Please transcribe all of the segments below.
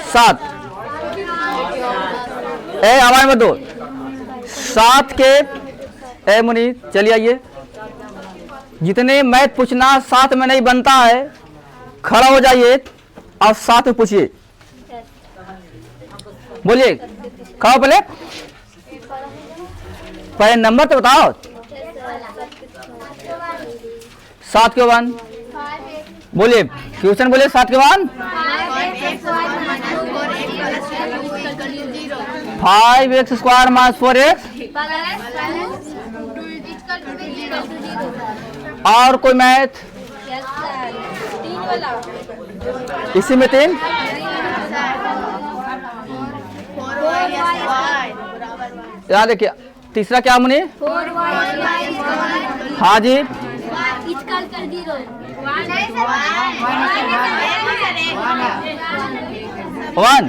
7 ए आवाज मत दो। 7 के ए मुनि चलिए आइए। जितने मैथ पूछना 7 में नहीं बनता है, खड़ा हो जाइए और 7 में पूछिए। बोलिए, खाओ पहले नंबर तो बताओ। 7 के 1 बोलिए, क्वेश्चन बोलिए। 7 के 1 5x स्क्वायर माइनस 4x। और कोई मैथ इसी में 3। याद देखिए, तीसरा क्या मुनि? हाँ जी, 1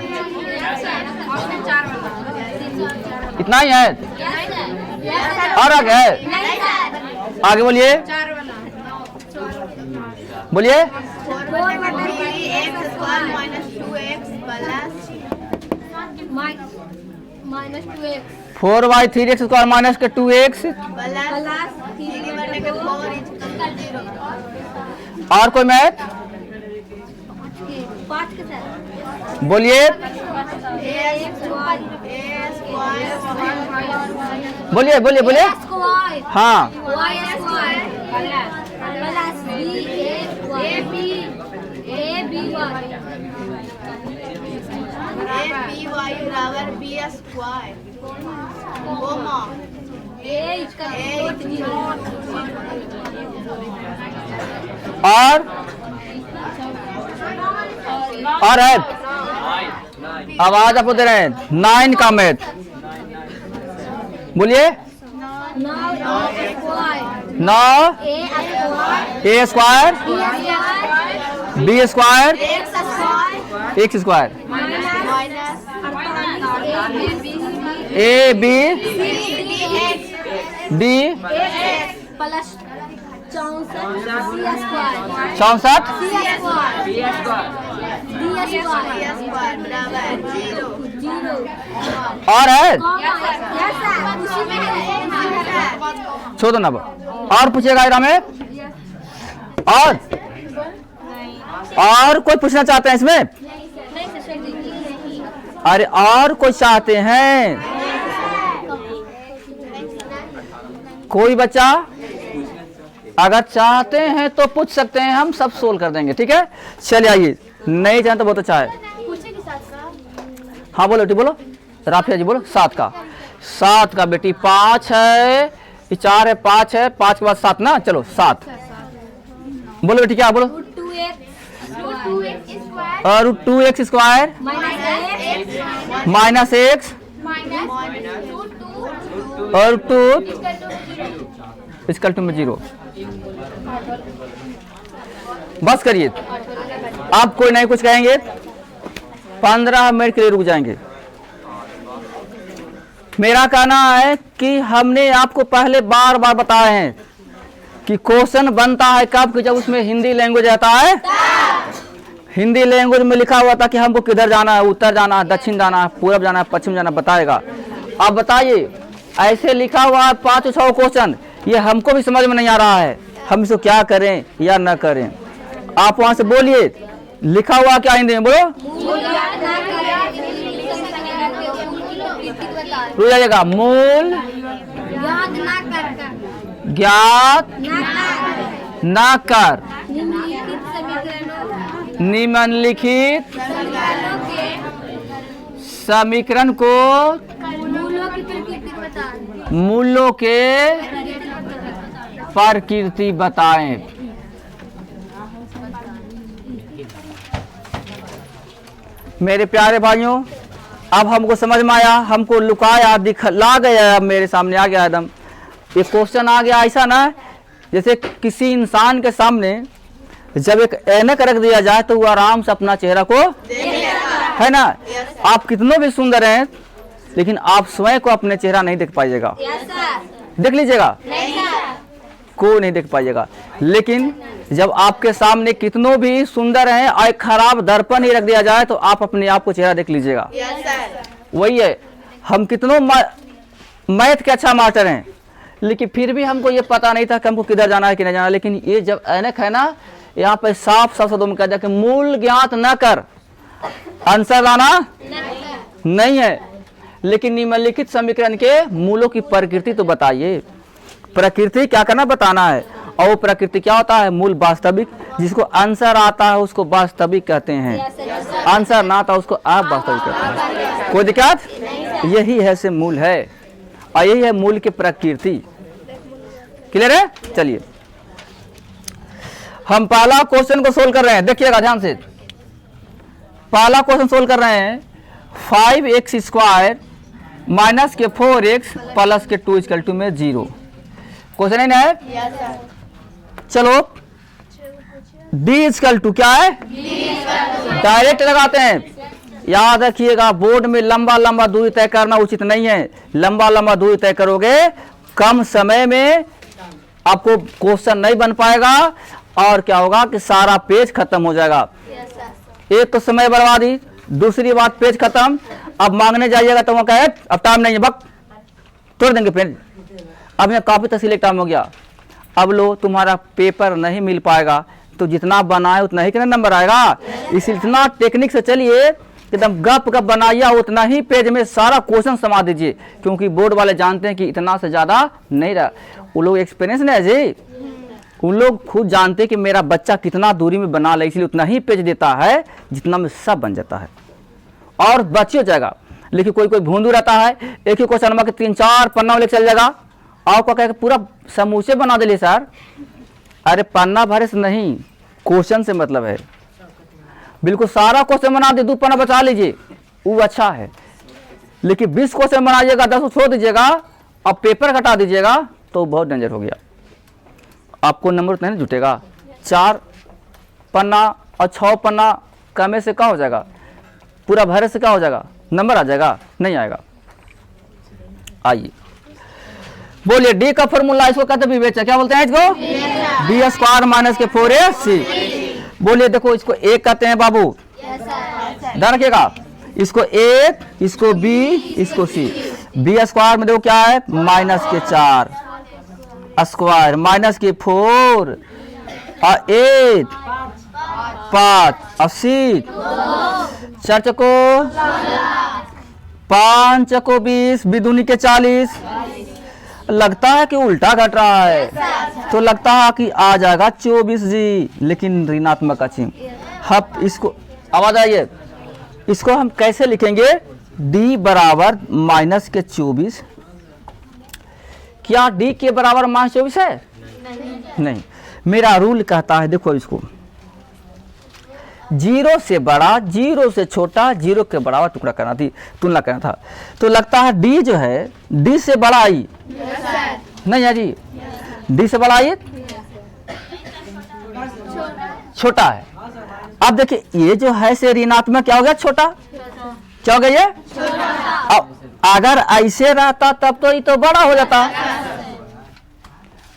इतना ही है और आगे है? आगे बोलिए, बोलिए। 4y 3x स्क्वायर माइनस के 2x। और कोई मैथ बोलिए, बोलिए बोलिए बोलिए। हाँ, और है आवाज आपको दे रहे हैं। 9 का मैथ बोलिए। 9 a square b square x square a b d plus 64 और है? छोड़ दो ना। और पूछिएगा इरा में। और कोई पूछना चाहते हैं इसमें? अरे और कोई चाहते हैं? कोई बच्चा अगर चाहते हैं तो पूछ सकते हैं, हम सब सोल्व कर देंगे। ठीक है, चलिए आइए। नहीं चाहते तो बहुत अच्छा है। हाँ बोलो बेटी, बोलो राफिया जी, बोलो। 7 का बेटी 5 है, 4 है, 5 है, 5 के बाद 7 ना। चलो 7 बोलो बेटी। क्या बोलो? और 2x स्क्वायर माइनस x और 2 इसकल टू में 0। बस करिए, आप कोई नहीं कुछ कहेंगे। 15 मिनट के लिए रुक जाएंगे। मेरा कहना है कि हमने आपको पहले बार बार बताए हैं कि क्वेश्चन बनता है कब कि जब उसमें हिंदी लैंग्वेज आता है। हिंदी लैंग्वेज में लिखा हुआ था कि हमको किधर जाना है, उत्तर जाना है, दक्षिण जाना है, पूरब जाना है, पश्चिम जाना है, बताएगा। अब बताइए, ऐसे लिखा हुआ है 5-6 क्वेश्चन, ये हमको भी समझ में नहीं आ रहा है, हम इसको क्या करें या न करें। आप वहां से बोलिए, लिखा हुआ क्या हिंदी में बोलो। रुक जाइएगा। मूल ज्ञात न कर निम्नलिखित समीकरण को मूलों के प्रकृति बताएं। मेरे प्यारे भाइयों, अब हमको समझ में आया, हमको लुकाया दिखला गया, अब मेरे सामने आ गया एकदम। ये क्वेश्चन आ गया ऐसा ना, जैसे किसी इंसान के सामने जब एक ऐनक रख दिया जाए तो वो आराम से अपना चेहरा को है ना। आप कितनों भी सुंदर हैं, लेकिन आप स्वयं को अपने चेहरा नहीं देख पाइएगा। देख लीजिएगा। को नहीं देख पाइएगा। लेकिन जब आपके सामने कितनों भी सुंदर हैं और एक खराब दर्पण ही रख दिया जाए तो आप अपने आप को चेहरा देख लीजिएगा। वही है, हम कितनों मैथ के अच्छा मास्टर हैं, लेकिन फिर भी हमको ये पता नहीं था कि हमको किधर जाना है कि नहीं जाना। लेकिन ये जब ऐनक है ना, यहाँ पे साफ साफ शब्दों में कह दिया कि मूल ज्ञात न कर, आंसर लाना नहीं है, लेकिन निम्नलिखित समीकरण के मूलों की प्रकृति तो बताइए। प्रकृति क्या करना बताना है, और वो प्रकृति क्या होता है? मूल वास्तविक। जिसको आंसर आता है उसको वास्तविक कहते हैं, आंसर ना आता उसको आप वास्तविक कहते हैं। कोई दिक्कत? यही है से मूल है, और यही है मूल की प्रकृति। क्लियर है? चलिए हम पहला क्वेश्चन को सोल्व कर रहे हैं, देखिएगा ध्यान से। पहला क्वेश्चन सोल्व कर रहे हैं, 5x² माइनस के 4x प्लस के 2 इक्वल टू में 0। क्वेश्चन है ना? चलो d इक्वल टू क्या है? डायरेक्ट लगाते हैं। याद रखिएगा, बोर्ड में लंबा लंबा दूरी तय करना उचित नहीं है। लंबा लंबा दूरी तय करोगे कम समय में आपको क्वेश्चन नहीं बन पाएगा, और क्या होगा कि सारा पेज खत्म हो जाएगा। एक तो समय बर्बादी, दूसरी बात पेज खत्म। अब मांगने जाइएगा तो वो कहे अब टाइम नहीं है, बक तोड़ देंगे पेज। अब यहाँ काफी तहसील टाइम हो गया, अब लो तुम्हारा पेपर नहीं मिल पाएगा, तो जितना बनाए उतना ही कितना नंबर आएगा। इसलिए इतना टेक्निक से चलिए, एकदम गप गप बनाइए, उतना ही पेज में सारा क्वेश्चन समा दीजिए, क्योंकि बोर्ड वाले जानते हैं कि इतना से ज्यादा नहीं रहा। वो लोग एक्सपीरियंस नहीं है जी, उन लोग खुद जानते हैं कि मेरा बच्चा कितना दूरी में बना ले, इसलिए उतना ही पेज देता है जितना में सब बन जाता है और बच हो जाएगा। लेकिन कोई कोई भूंदू रहता है, एक ही क्वेश्चन के 3-4 पन्ना लेकर चल जाएगा, आपको कह पूरा समूचे बना दे सर। अरे पन्ना भरे से नहीं, क्वेश्चन से मतलब है। बिल्कुल सारा क्वेश्चन बना दे, 2 पन्ना बचा लीजिए, वो अच्छा है। लेकिन 20 क्वेश्चन बनाइएगा, 10 छोड़ दीजिएगा और पेपर कटा दीजिएगा, तो बहुत डेंजर हो गया। आपको नंबर नहीं जुटेगा। 4 पन्ना और 6 पन्ना कमे से क्या हो जाएगा? पूरा भरे से क्या हो जाएगा? नंबर आ जाएगा? नहीं आएगा। आइए बोलिए, डी का फॉर्मूला इसको कहते हैं विवेचन। क्या बोलते हैं इसको? b² माइनस के 4ac। बोलिए देखो, इसको एक कहते हैं बाबू, ध्यान रखिएगा। इसको एक, इसको b, इसको c। b² में देखो क्या है? माइनस के 4 स्क्वायर माइनस के 4 और 8 5 और 6 4 चको 5 चको 20 बिदुनी के 40। लगता है कि उल्टा घट रहा है, तो लगता है कि आ जाएगा 24 जी, लेकिन ऋणात्मक का चिन्ह। हम इसको आवाज आइए, इसको हम कैसे लिखेंगे? d बराबर माइनस के 24। क्या d के बराबर -24 है? नहीं। मेरा रूल कहता है, देखो इसको 0 से बड़ा, 0 से छोटा, 0 के बराबर टुकड़ा करना थी, तुलना करना था। तो लगता है d जो है, d से बड़ा आई नहीं है जी, d से बड़ा आई छोटा है। अब देखिए ये जो है से ऋणात्मक क्या हो गया? छोटा। क्या हो गया ये? अब अगर ऐसे रहता तब तो ये तो बड़ा हो जाता।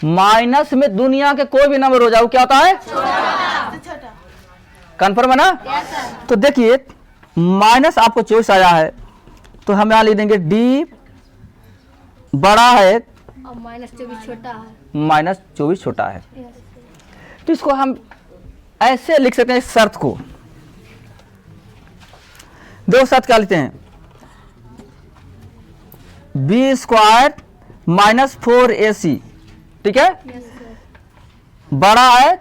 माइनस में दुनिया के कोई भी नंबर हो जाओ क्या होता है? कन्फर्म है ना? तो देखिए माइनस आपको 24 आया है, तो हम यहां लिख देंगे d बड़ा है और -24 छोटा है। -24 छोटा है। तो इसको हम ऐसे लिख सकते हैं, शर्त को। दो शर्त क्या लिखते हैं? b² माइनस 4ac, ठीक है? बड़ा है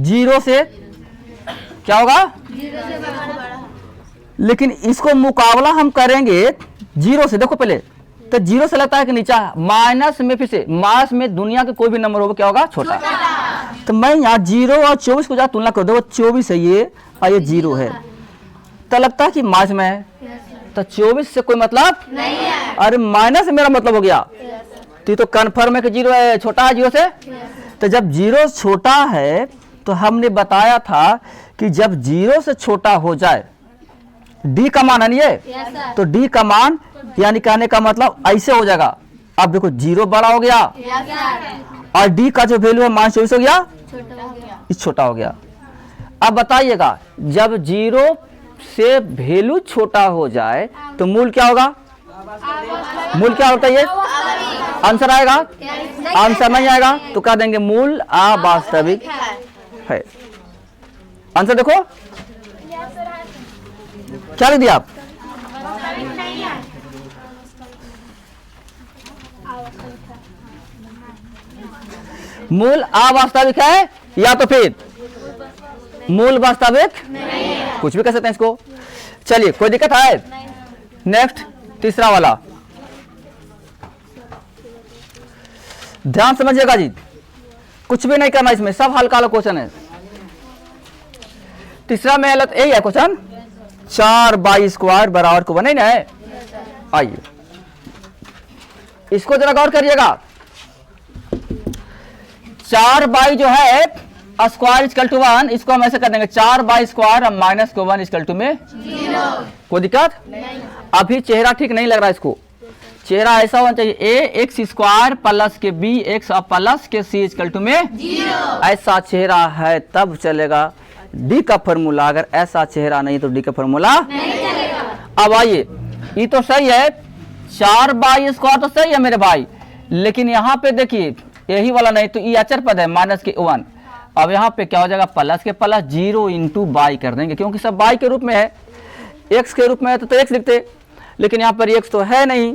0 से, क्या होगा? 0 से बड़ा। लेकिन इसको मुकाबला हम करेंगे 0 से। देखो पहले तो 0 से लगता है कि नीचा, माइनस में फिर से माइनस में दुनिया के कोई भी नंबर होगा क्या होगा? छोटा। तो मैं यहाँ 0 और 24 को जब तुलना कर दो, 24 है ये और ये 0 है, तो लगता है कि माइनस में है, तो 24 से कोई मतलब नहीं है। अरे माइनस मेरा मतलब हो गया। तो कन्फर्म है कि 0 है, छोटा है 0 से। तो जब 0 छोटा है तो हमने बताया था कि जब 0 से छोटा हो जाए, d का मान है नहीं ये, तो d का मान यानी कहने का मतलब ऐसे हो जाएगा। अब देखो 0 बड़ा हो गया और डी का जो वैल्यू है -24 हो गया, छोटा हो गया। इस छोटा हो गया। अब बताइएगा जब 0 से वैल्यू छोटा हो जाए तो मूल क्या होगा? मूल क्या होता है? ये आंसर आएगा? आंसर नहीं आएगा तो कह देंगे मूल अवास्तविक है। आंसर देखो क्या लिख दिया आप? मूल अवास्तविक है या तो फिर मूल वास्तविक, कुछ भी कह सकते हैं इसको। चलिए कोई दिक्कत है? नेक्स्ट तीसरा वाला ध्यान समझिएगा जी, कुछ भी नहीं करना इसमें, सब हल्का वाला क्वेश्चन है। तीसरा में हालत यही है क्वेश्चन, 4/² बराबर को बने ना है। आइए इसको जरा गौर करिएगा। 4 जो है स्क्वायर इक्वल टू 1, इसको हम ऐसे कर देंगे 4/² माइनस को 1 इक्वल टू में 0। कोई दिक्कत? अभी चेहरा ठीक नहीं लग रहा इसको, चेहरा ऐसा होना चाहिए ax² प्लस के bx और प्लस के c इक्वल टू में 0। ऐसा चेहरा है तब चलेगा डी का फॉर्मूला, अगर ऐसा चेहरा नहीं तो डी का फॉर्मूला नहीं चलेगा। अब आइए ये तो सही है, 4/² तो सही है मेरे भाई, लेकिन यहाँ पे देखिए यही वाला नहीं तो ये अचर पद है माइनस के 1। अब यहाँ पे क्या हो जाएगा? प्लस के प्लस 0 इंटू बाई कर देंगे, क्योंकि सब बाई के रूप में है, एक्स के रूप में है तो एक्स लिखते, लेकिन यहाँ पर एक्स तो है नहीं,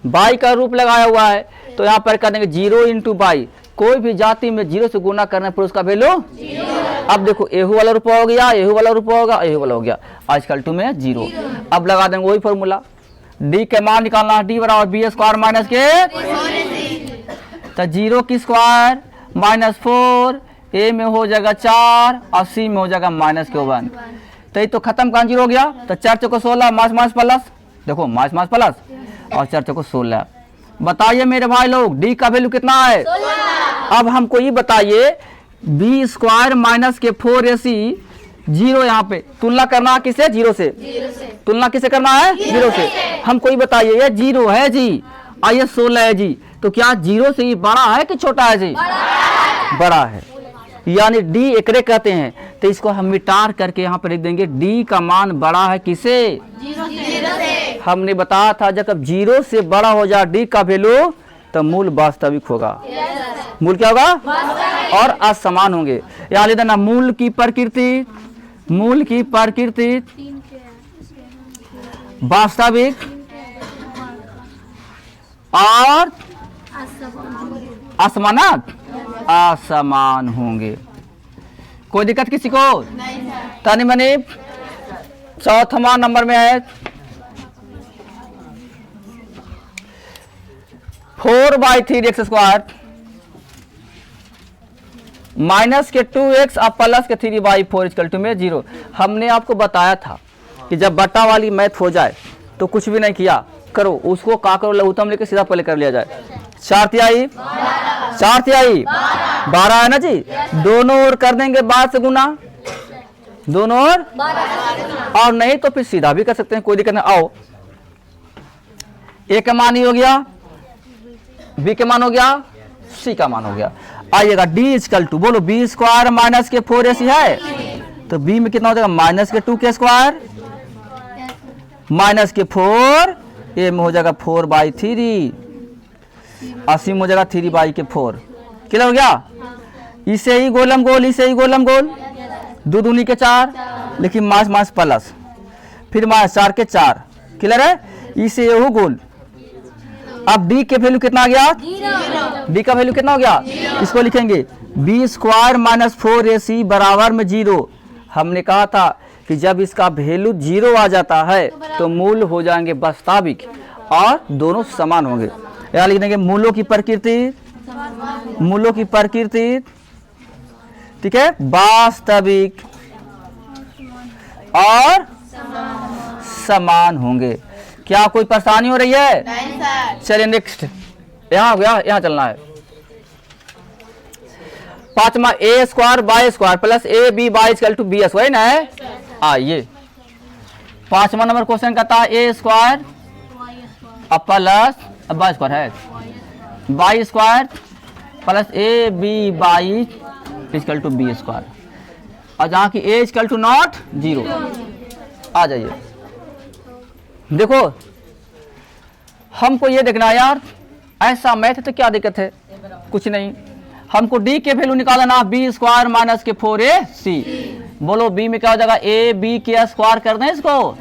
बाई का रूप लगाया हुआ है तो यहाँ पर कर देंगे 0 इंटू बाई। कोई भी जाति में 0 से गुना करने पर उसका वैल्यू 0। अब देखो एहू वाला रूप हो गया, एहू वाला रूप होगा, एहू वाला हो गया, आजकल टू में 0। अब लगा देंगे वही फॉर्मूला, डी के मान निकालना है, डी बराबर b² माइनस के तो 0 की स्क्वायर -4, ए में हो जाएगा 4 और सी में हो जाएगा माइनस के 1। तो ये तो खत्म का 0 हो गया, तो 4 चौको 16 मास प्लस, देखो मास प्लस और 4 चौको 16। बताइए मेरे भाई लोग डी का वैल्यू कितना है? 16। अब हमको ये बताइए b² माइनस के 4ac 0, यहाँ पे तुलना करना है किसे? 0 से। तुलना किसे करना है? 0 से। हमको ये बताइए ये 0 है जी और ये 16 है जी, तो क्या 0 से ये बड़ा है कि छोटा है जी? बड़ा है, यानी डी एकरे कहते हैं। तो इसको हम मिटार करके यहाँ पर लिख देंगे डी का मान बड़ा है किसे? 0 से। हमने बताया था जब 0 से बड़ा हो जाए डी का वैल्यू तो मूल वास्तविक होगा। मूल क्या होगा? और असमान होंगे। यहाँ लिख देना मूल की प्रकृति, मूल की प्रकृति वास्तविक और असमानक असमान होंगे। कोई दिक्कत किसी को? तानी मनी चौथा नंबर में है 4/3x² माइनस के 2x और प्लस के 3/4 इक्वल टू में 0। हमने आपको बताया था कि जब बट्टा वाली मैथ हो जाए तो कुछ भी नहीं किया करो, उसको का करो लघुत्तम लेके सीधा पहले कर लिया जाए। 4/3 4/3 12 है ना जी, दोनों ओर कर देंगे 12 से गुना, दोनों ओर, और नहीं तो फिर सीधा भी कर सकते हैं, कोई दिक्कत नहीं। आओ ए का मान ही हो गया, बी के मान हो गया, सी का मान हो गया। आइएगा डी इक्वल टू बोलो b² माइनस के 4ac है तो b में कितना हो जाएगा? माइनस के 2k² माइनस के 4, ए में हो जाएगा 4/3 और सी में हो जाएगा 3/4। क्लियर हो गया? इसे ही गोलम गोल, इसे ही गोलम गोल, 2 दूनी के 4, लेकिन मास प्लस, फिर -4 के 4। क्लियर है? इसे यहू गोल। अब डी के वैल्यू कितना आ गया? 0। डी का वैल्यू कितना हो गया? इसको लिखेंगे b² माइनस 4ac बराबर में 0। हमने कहा था कि जब इसका वैल्यू 0 आ जाता है तो मूल हो जाएंगे वास्तविक और दोनों समान होंगे। यहाँ लिख देंगे मूलों की प्रकृति, मूलों की प्रकृति, ठीक है, वास्तविक और समान होंगे। क्या कोई परेशानी हो रही है? नहीं सर। चलिए नेक्स्ट, यहाँ हो गया, यहाँ चलना है। 5वां a² plus ab equal to b² ना है। आइए 5वां नंबर क्वेश्चन कहता है a² प्लस y² है y² plus a b by equal to b square, और जहाँ की ए इक्वल टू नॉट 0। आ जाइए, देखो हमको ये देखना है यार, ऐसा मैथ है तो क्या दिक्कत है, कुछ नहीं। हमको डी के वैल्यू निकालना, बी स्क्वायर माइनस के 4ac। बोलो बी में क्या हो जाएगा, ए बी के स्क्वायर कर दें इसको,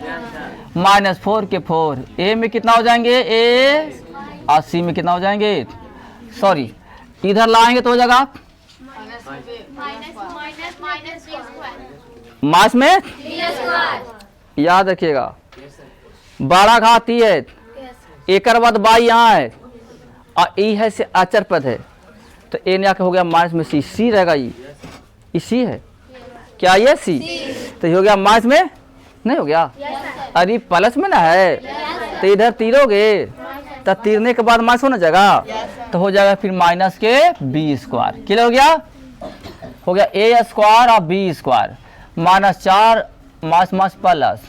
माइनस 4 के 4। ए में कितना हो जाएंगे, ए, और सी में कितना हो जाएंगे, सॉरी इधर लाएंगे तो हो जाएगा मास में, याद रखिएगा, बड़ा घात ही है, एक बाद बाई यहाँ है, और ई है से अचर पद है, तो ए ने आके हो गया माइनस में सी, सी रहेगा ई सी है क्या, ये सी, तो ये हो गया माइनस में, नहीं हो गया, अरे प्लस में ना है, तो इधर तीरोगे तो तीरने के बाद माइनस होना जाएगा, तो हो जाएगा फिर माइनस के बी स्क्वायर। क्या हो गया ए स्क्वायर और b square, minus 4 minus minus plus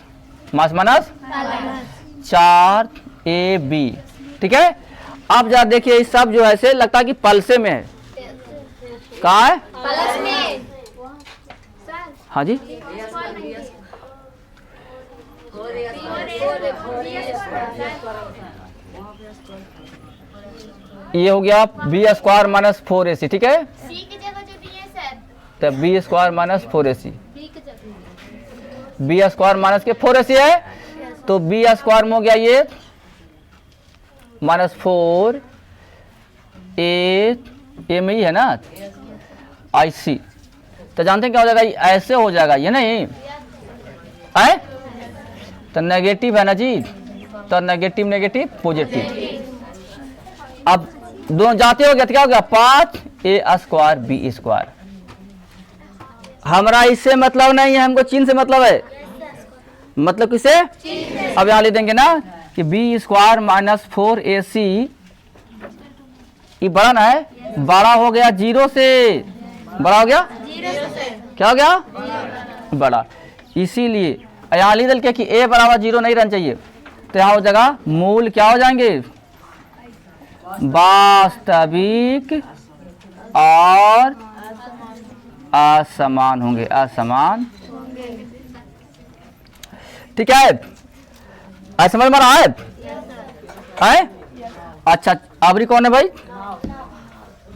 minus minus 4 a b. ठीक है, अब जरा देखिए ये सब जो है से लगता है कि पलसे में है, कहाँ है, प्लस में, हाँ जी, ये हो गया बी स्क्वायर माइनस 4ac। ठीक है, सी की जगह जो दिए सर, तो B square minus 4ac, B की जगह, बी स्क्वायर माइनस के 4ac है, तो बी स्क्वायर में हो गया ये माइनस 4 ए में ही है ना आई सी, तो जानते हैं क्या हो जाएगा, ऐसे हो जाएगा ये नहीं है, तो नेगेटिव है ना जी, तो नेगेटिव नेगेटिव पॉजिटिव, अब दोनों जाते हो गया तो क्या हो गया 5 ए स्क्वायर बी स्क्वायर। हमारा इससे मतलब नहीं है, हमको चिन्ह से मतलब है, मतलब किसे, अब यहाँ ले देंगे ना कि बी स्क्वायर माइनस 4ac, ये बड़ा ना है, बड़ा हो गया 0 से, बड़ा हो गया, क्या हो गया, बड़ा, इसीलिए यहाँ लिख दल के कि a बराबर 0 नहीं रहना चाहिए, तो यहाँ हो जाएगा मूल क्या हो जाएंगे, वास्तविक और असमान होंगे, असमान। ठीक है, ऐसा समझ में रहा है? अच्छा, अबरी कौन है भाई,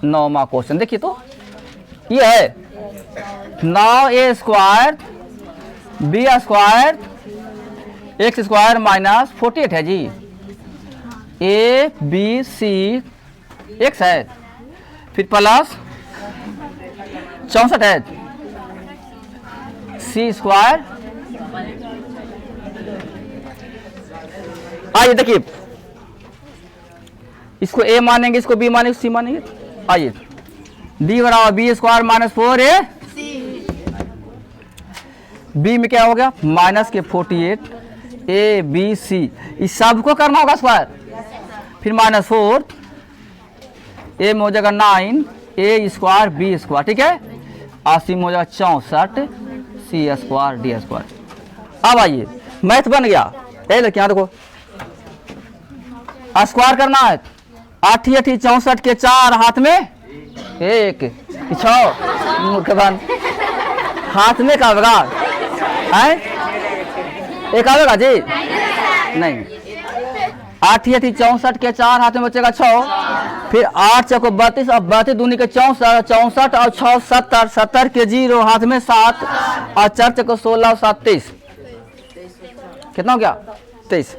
9वां क्वेश्चन देखिए, तो ये है 9a square b square x square minus 48 है जी, ए बी सी एक्स है, फिर प्लस 64 है, सी स्क्वायर। आइए देखिए, इसको ए मानेंगे, इसको बी मानेंगे, सी मानेंगे। आइए, डी बराबर B square minus 4a, B में क्या हो गया माइनस के 48, ए बी सी, इस सबको करना होगा स्क्वायर, फिर माइनस 4, ए में हो जाएगा 9 ए स्क्वायर बी स्क्वायर। ठीक है, 80 में हो जाएगा 64 सी स्क्वायर डी स्क्वायर। अब आइए मैथ बन गया, ए देखिए यहाँ देखो, स्क्वायर करना है, 8 8 64 के 4 हाथ में 1 6 मुख्य बन हाथ में का आवेगा है, एक आवेगा जी नहीं, 8 8 64 के 4 हाथ में बचेगा 6, फिर 8 चौको 32 और 32 दूनी के 64 64 और 6 70 70 के 0 हाथ में 7 और 4 चौको 16 और 7 23, कितना हो गया 23,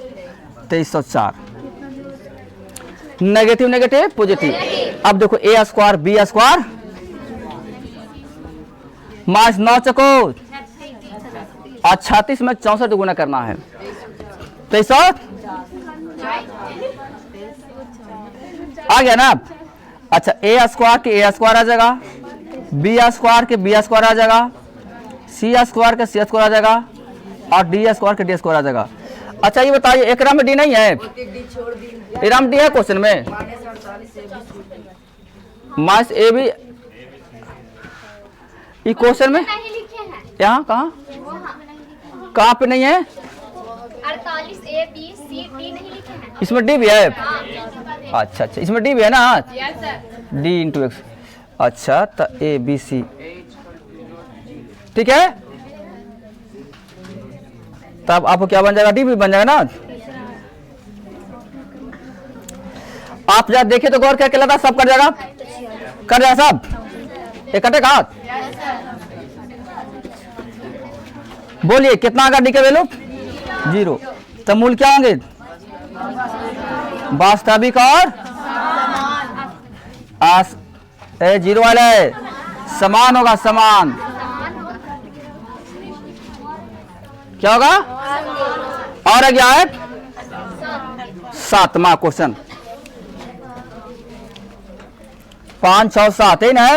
2304। Negative negative positive. अब देखो ए स्क्वायर बी स्क्वायर माइनस 9 चको और 36 में 64 गुना करना है, 23 आ गया ना। अच्छा, ए स्क्वायर के ए स्क्वायर आ जाएगा, बी स्क्वायर के बी स्क्वायर आ जाएगा, सी स्क्वायर के सी स्क्वायर आ जाएगा, और डी स्क्वायर के डी स्क्वायर आ जाएगा। अच्छा ये बताइए, एक में डी नहीं है, इराम डी है क्वेश्चन में, माइनस ए भी ये क्वेश्चन में यहाँ कहाँ पे नहीं है, 48 ए बी सी डी नहीं लिखे हैं, इसमें डी भी है। हाँ। अच्छा अच्छा, इसमें डी भी है ना, yes sir, D into x. अच्छा, तो ए बी सी, ठीक है। तब आपको क्या बन जाएगा, डी भी बन जाएगा ना। आप जब देखे तो गौर क्या कहलाता, सब कर जाएगा, कर जाएगा सब, एक कटे का। बोलिए कितना आएगा डी के वैल्यू, 0। तो मूल क्या होंगे, वास्तविक और ए 0 वाला है, समान होगा, समान क्या होगा, और क्या है 7वां क्वेश्चन, 5 6 7 है ना।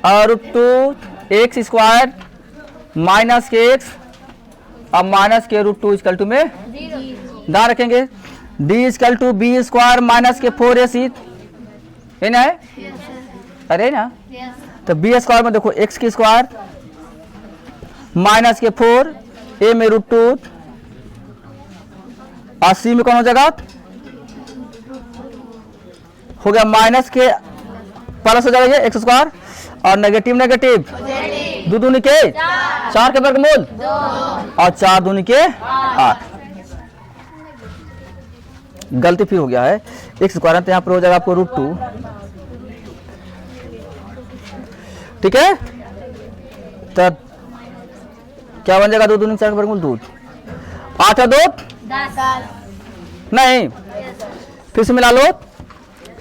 और √2 x square minus k x अब माइनस के √2 इक्वल टू में ध्यान रखेंगे, d equal to b square minus के 4ac है ना, अरे ना। तो बी स्क्वायर में देखो एक्स की स्क्वायर माइनस के 4, ए में √2 और सी में कौन हो जाएगा, हो गया माइनस के प्लस हो जाएगा ये एक्स स्क्वायर और नेगेटिव नेगेटिव, 2 दूनी के 4 के वर्गमूल और 4 दूनी के 8। गलती फिर हो गया है, एक्स स्क्वायर तो यहाँ पर हो जाएगा आपको √2, ठीक है। तब क्या बन जाएगा, 2 दूनी 4 के वर्गमूल 2, 8 और 2 नहीं, फिर से मिला लो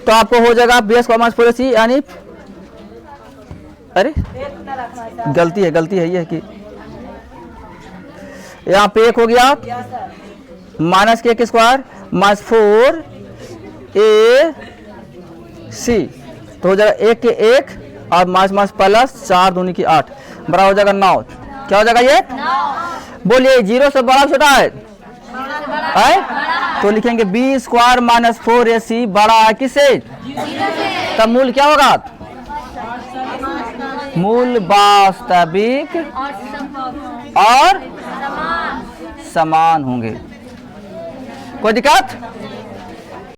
तो आपको हो जाएगा बी स्क्वायर माइनस 4ac, यानी अरे गलती है ये कि यहाँ पे 1 हो गया माइनस के स्क्वायर माइनस 4ac, तो हो जाएगा 1 के 1 और माइनस माइनस प्लस 4 दूनी की 8 बराबर हो जाएगा 9। क्या हो जाएगा ये, बोलिए 0 से बड़ा छोटा है, तो लिखेंगे बी स्क्वायर माइनस 4ac बड़ा है किससे, तब मूल क्या होगा, मूल वास्तविक और समान होंगे। कोई दिक्कत।